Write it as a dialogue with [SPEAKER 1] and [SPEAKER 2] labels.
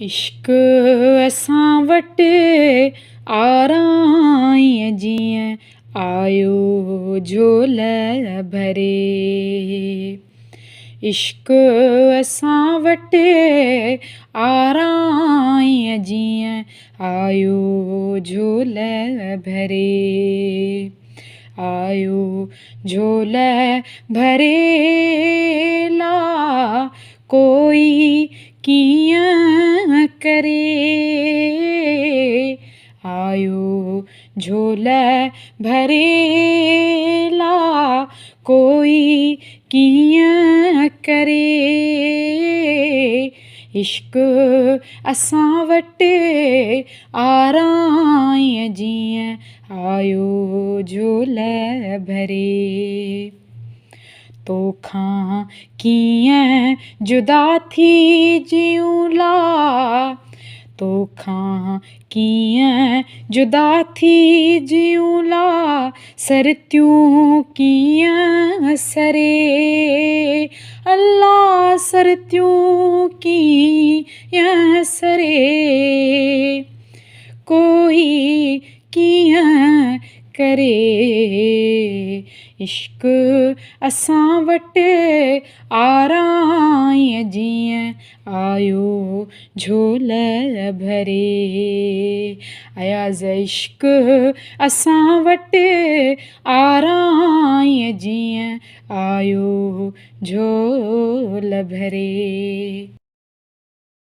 [SPEAKER 1] इश्क असां वटि आरां जीअं आयो झोल भरे। इश्क असां वटि आरां जीअं आयो झोल भरे। आयो झोल भरे ला कोई कीअं करे। आयो झोल भरे ला कोई कीअं करे। इश्क असां वटि आरां जीअं आयो झोल भरे। तोखां कीअं जुदा थी जियूं ला तोखां कीअं जुदा थी जियूं ला सरतियूं कीअं सरे। अल्ला सरतियूं कीअं सरे। कोई कीअं करे। इश्क असां वटि आरां जीअं आयो झोल भरे। अयाज़ इश्क असां वटि आरां जीअं आयो झोल भरे।